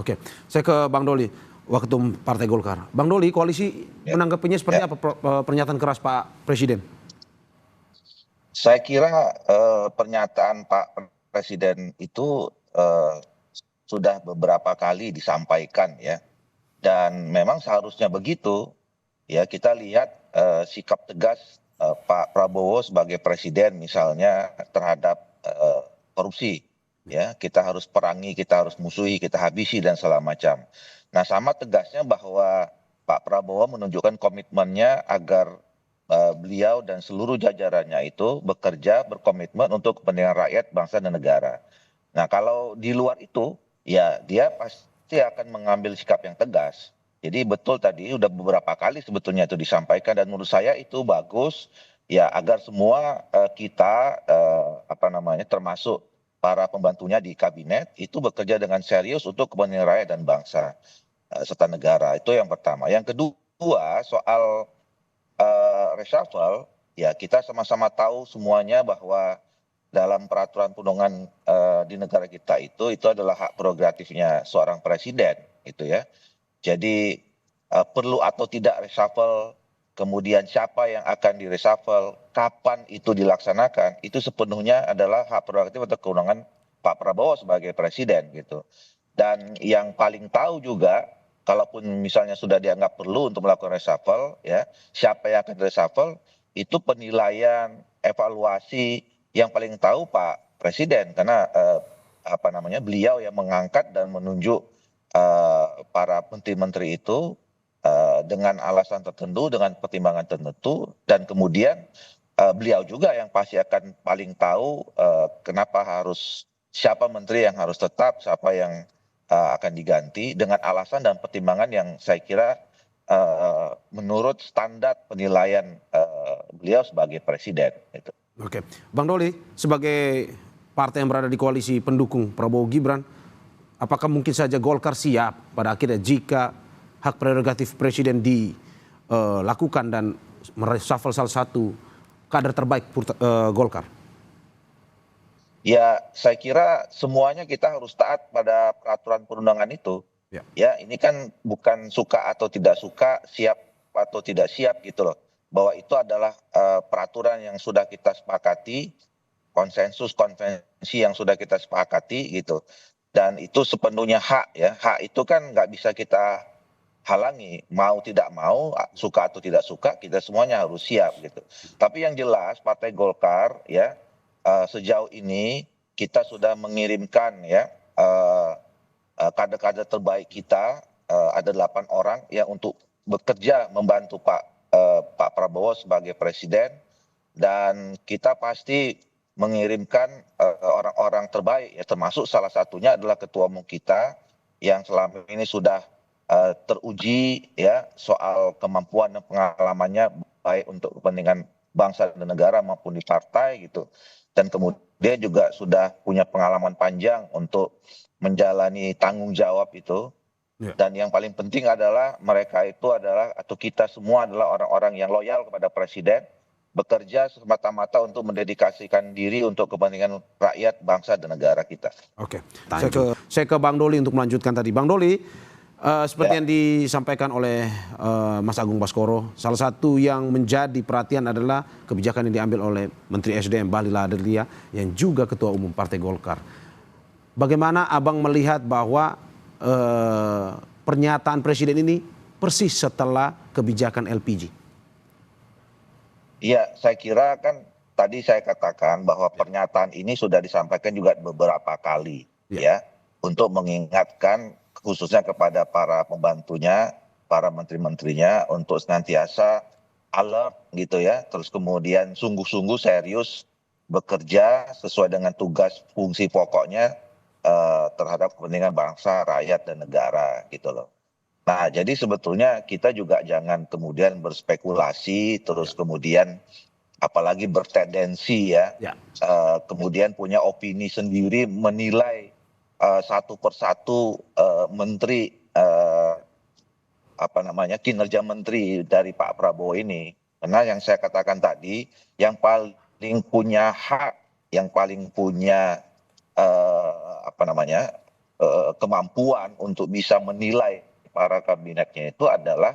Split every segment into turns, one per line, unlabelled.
Oke, saya ke Bang Doli, Waketum Partai Golkar. Bang Doli, koalisi
Ya,
menanggapinya seperti
ya.
apa pernyataan keras Pak Presiden?
Saya kira pernyataan Pak Presiden itu sudah beberapa kali disampaikan ya, dan memang seharusnya begitu. Ya, kita lihat sikap tegas Pak Prabowo sebagai presiden misalnya terhadap korupsi. Ya, kita harus perangi, kita harus musuhi, kita habisi dan segala macam. Nah, sama tegasnya bahwa Pak Prabowo menunjukkan komitmennya agar beliau dan seluruh jajarannya itu bekerja berkomitmen untuk kepentingan rakyat, bangsa dan negara. Nah, kalau di luar itu, ya dia pasti akan mengambil sikap yang tegas. Jadi betul tadi udah beberapa kali sebetulnya itu disampaikan dan menurut saya itu bagus ya agar semua kita apa namanya termasuk para pembantunya di kabinet itu bekerja dengan serius untuk kepentingan rakyat dan bangsa serta negara. Itu yang pertama. Yang kedua soal reshuffle ya kita sama-sama tahu semuanya bahwa dalam peraturan perundungan di negara kita itu adalah hak prerogatifnya seorang presiden gitu ya. Jadi perlu atau tidak reshuffle, kemudian siapa yang akan direshuffle, kapan itu dilaksanakan, itu sepenuhnya adalah hak prerogatif atau kewenangan Pak Prabowo sebagai presiden gitu. Dan yang paling tahu juga, kalaupun misalnya sudah dianggap perlu untuk melakukan reshuffle, ya siapa yang akan reshuffle, itu penilaian, evaluasi yang paling tahu Pak Presiden karena apa namanya beliau yang mengangkat dan menunjuk para menteri-menteri itu dengan alasan tertentu, dengan pertimbangan tertentu, dan kemudian beliau juga yang pasti akan paling tahu kenapa harus siapa menteri yang harus tetap, siapa yang akan diganti dengan alasan dan pertimbangan yang saya kira menurut standar penilaian beliau sebagai presiden. Gitu.
Oke, Bang Doli, sebagai partai yang berada di koalisi pendukung Prabowo Gibran, apakah mungkin saja Golkar siap pada akhirnya jika hak prerogatif Presiden dilakukan dan mereshuffle salah satu kader terbaik Golkar?
Ya, saya kira semuanya kita harus taat pada peraturan perundangan itu.
Ya.
Ya, ini kan bukan suka atau tidak suka, siap atau tidak siap gitu loh. Bahwa itu adalah peraturan yang sudah kita sepakati, konsensus konvensi yang sudah kita sepakati gitu. Dan itu sepenuhnya hak ya. Hak itu kan nggak bisa kita halangi. Mau tidak mau, suka atau tidak suka, kita semuanya harus siap gitu. Tapi yang jelas Partai Golkar ya sejauh ini kita sudah mengirimkan ya kader-kader terbaik kita ada 8 orang yang untuk bekerja membantu Pak Prabowo sebagai presiden dan kita pasti mengirimkan orang-orang terbaik ya termasuk salah satunya adalah ketua umum kita yang selama ini sudah teruji ya soal kemampuan dan pengalamannya baik untuk kepentingan bangsa dan negara maupun di partai gitu dan kemudian juga sudah punya pengalaman panjang untuk menjalani tanggung jawab itu
Ya.
dan yang paling penting adalah mereka itu adalah atau kita semua adalah orang-orang yang loyal kepada presiden bekerja semata-mata untuk mendedikasikan diri untuk kepentingan rakyat, bangsa dan negara kita.
Oke, saya ke Bang Doli untuk melanjutkan tadi. Bang Doli, seperti
Ya.
yang disampaikan oleh Mas Agung Baskoro, salah satu yang menjadi perhatian adalah kebijakan yang diambil oleh Menteri SDM Bahlil Lahadalia yang juga Ketua Umum Partai Golkar. Bagaimana Abang melihat bahwa pernyataan Presiden ini persis setelah kebijakan LPG?
Iya, saya kira kan tadi saya katakan bahwa pernyataan ini sudah disampaikan juga beberapa kali
Ya.
ya untuk mengingatkan khususnya kepada para pembantunya, para menteri-menterinya untuk senantiasa alert gitu ya, terus kemudian sungguh-sungguh serius bekerja sesuai dengan tugas fungsi pokoknya terhadap kepentingan bangsa, rakyat dan negara gitu loh. Nah, jadi sebetulnya kita juga jangan kemudian berspekulasi terus kemudian apalagi bertendensi ya
Ya.
kemudian punya opini sendiri menilai satu persatu menteri apa namanya kinerja menteri dari Pak Prabowo ini. Karena yang saya katakan tadi yang paling punya hak, yang paling punya apa namanya kemampuan untuk bisa menilai para kabinetnya itu adalah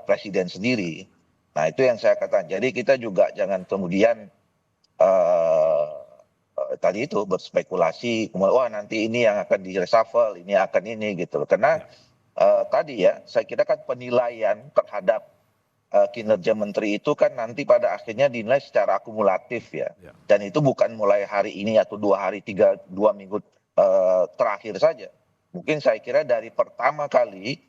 presiden sendiri. Nah itu yang saya katakan. Jadi kita juga jangan kemudian eh, tadi itu berspekulasi, kemudian wah nanti ini yang akan di reshuffle, ini akan ini gitu. Karena
Ya,
tadi ya, saya kira kan penilaian terhadap kinerja menteri itu kan nanti pada akhirnya dinilai secara akumulatif ya.
ya.
Dan itu bukan mulai hari ini atau 2 hari, 2 minggu terakhir saja. Mungkin saya kira dari pertama kali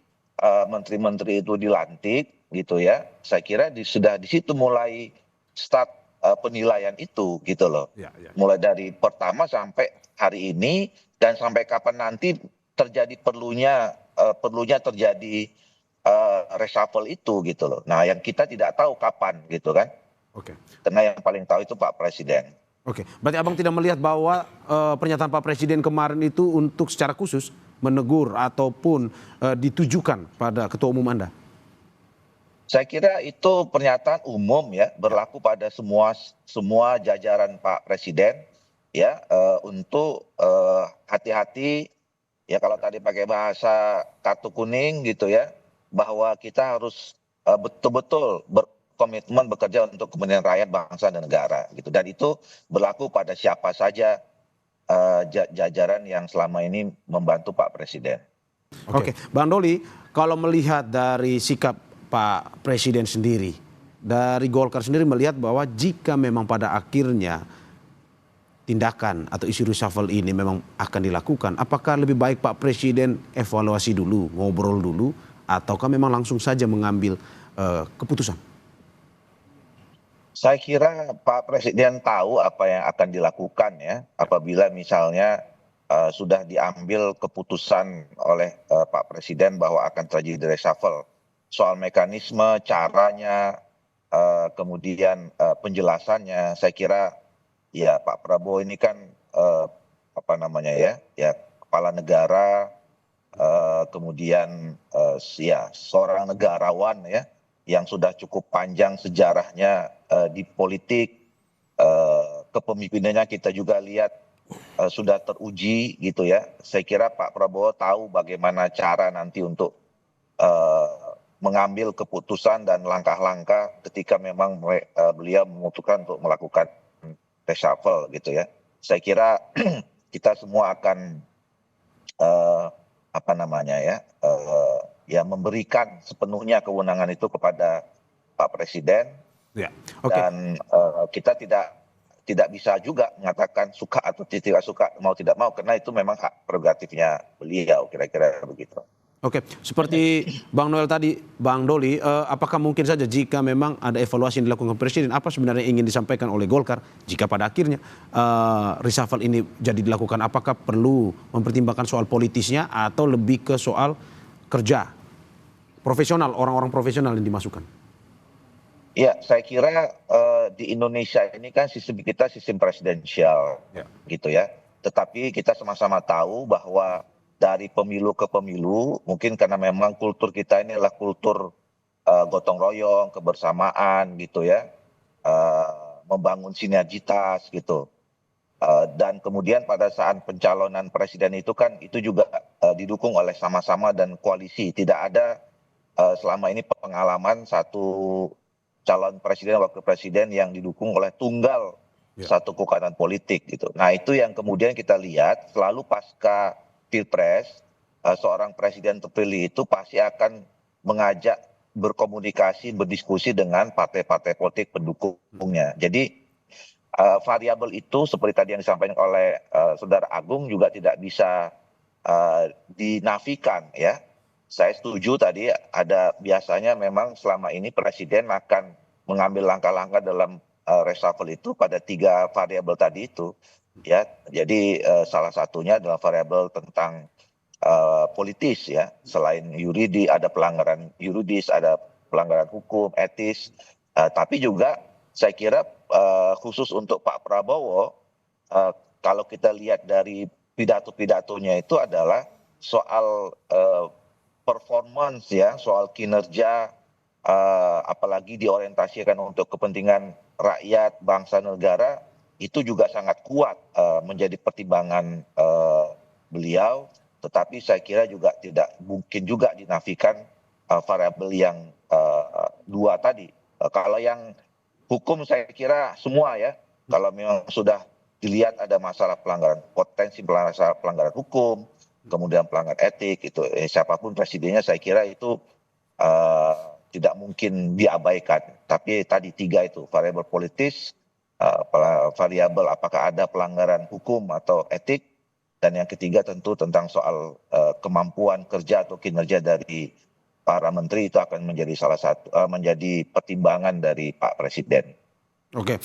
menteri-menteri itu dilantik gitu ya, saya kira sudah di situ mulai start penilaian itu gitu loh.
Ya, ya.
Mulai dari pertama sampai hari ini dan sampai kapan nanti terjadi perlunya terjadi reshuffle itu gitu loh. Nah yang kita tidak tahu kapan gitu kan.
Oke.
Karena yang paling tahu itu Pak Presiden.
Oke, berarti abang tidak melihat bahwa pernyataan Pak Presiden kemarin itu untuk secara khusus menegur ataupun ditujukan pada ketua umum Anda?
Saya kira itu pernyataan umum ya, berlaku pada semua jajaran Pak Presiden ya, untuk hati-hati ya, kalau tadi pakai bahasa kartu kuning gitu ya, bahwa kita harus betul-betul berkomitmen bekerja untuk kepentingan rakyat, bangsa dan negara gitu. Dan itu berlaku pada siapa saja jajaran yang selama ini membantu Pak Presiden.
Oke, Bang Doli, kalau melihat dari sikap Pak Presiden sendiri, dari Golkar sendiri melihat bahwa jika memang pada akhirnya tindakan atau isu reshuffle ini memang akan dilakukan, apakah lebih baik Pak Presiden evaluasi dulu, ngobrol dulu, ataukah memang langsung saja mengambil keputusan?
Saya kira Pak Presiden tahu apa yang akan dilakukan ya, apabila misalnya sudah diambil keputusan oleh Pak Presiden bahwa akan terjadi reshuffle. Soal mekanisme, caranya, kemudian penjelasannya, saya kira ya Pak Prabowo ini kan apa namanya ya, ya kepala negara, kemudian ya seorang negarawan ya, yang sudah cukup panjang sejarahnya di politik, kepemimpinannya kita juga lihat sudah teruji gitu ya. Saya kira Pak Prabowo tahu bagaimana cara nanti untuk eh, mengambil keputusan dan langkah-langkah ketika memang beliau memutuskan untuk melakukan reshuffle gitu ya. Saya kira kita semua akan eh, apa namanya ya, ya memberikan sepenuhnya kewenangan itu kepada Pak Presiden.
Ya, oke.
Dan kita tidak bisa juga mengatakan suka atau tidak suka, mau tidak mau, karena itu memang hak prerogatifnya beliau, kira-kira begitu.
Oke, seperti Bang Noel tadi, Bang Doli, apakah mungkin saja jika memang ada evaluasi yang dilakukan Presiden, apa sebenarnya yang ingin disampaikan oleh Golkar jika pada akhirnya reshuffle ini jadi dilakukan, apakah perlu mempertimbangkan soal politisnya atau lebih ke soal kerja profesional, orang-orang profesional yang dimasukkan?
Ya, saya kira di Indonesia ini kan sistem kita sistem presidensial
Ya.
gitu ya. Tetapi kita sama-sama tahu bahwa dari pemilu ke pemilu, mungkin karena memang kultur kita ini adalah kultur gotong royong, kebersamaan gitu ya, membangun sinergitas gitu. Dan kemudian pada saat pencalonan presiden itu kan itu juga didukung oleh sama-sama dan koalisi. Tidak ada selama ini pengalaman satu calon presiden wakil presiden yang didukung oleh tunggal
Ya.
satu kekuatan politik gitu. Nah itu yang kemudian kita lihat selalu pasca pilpres, seorang presiden terpilih itu pasti akan mengajak berkomunikasi, berdiskusi dengan partai-partai politik pendukungnya. Jadi variabel itu seperti tadi yang disampaikan oleh saudara Agung juga tidak bisa dinafikan ya. Saya setuju tadi ada biasanya memang selama ini presiden akan mengambil langkah-langkah dalam reshuffle itu pada 3 variabel tadi itu ya. Jadi salah satunya adalah variabel tentang politis ya. Selain yuridis ada pelanggaran yuridis, ada pelanggaran hukum, etis, tapi juga saya kira khusus untuk Pak Prabowo, kalau kita lihat dari pidato-pidatonya itu adalah soal performance ya, soal kinerja, apalagi diorientasikan untuk kepentingan rakyat, bangsa, negara, itu juga sangat kuat menjadi pertimbangan beliau. tetapi saya kira juga tidak mungkin juga dinafikan variabel yang dua tadi. Kalau yang hukum saya kira semua ya, kalau memang sudah dilihat ada masalah pelanggaran, potensi pelanggaran hukum, kemudian pelanggaran etik, itu siapapun presidennya saya kira itu eh, tidak mungkin diabaikan. Tapi tadi tiga itu, variabel politis, variabel apakah ada pelanggaran hukum atau etik, dan yang ketiga tentu tentang soal kemampuan kerja atau kinerja dari para menteri itu akan menjadi salah satu menjadi pertimbangan dari Pak Presiden.
Oke.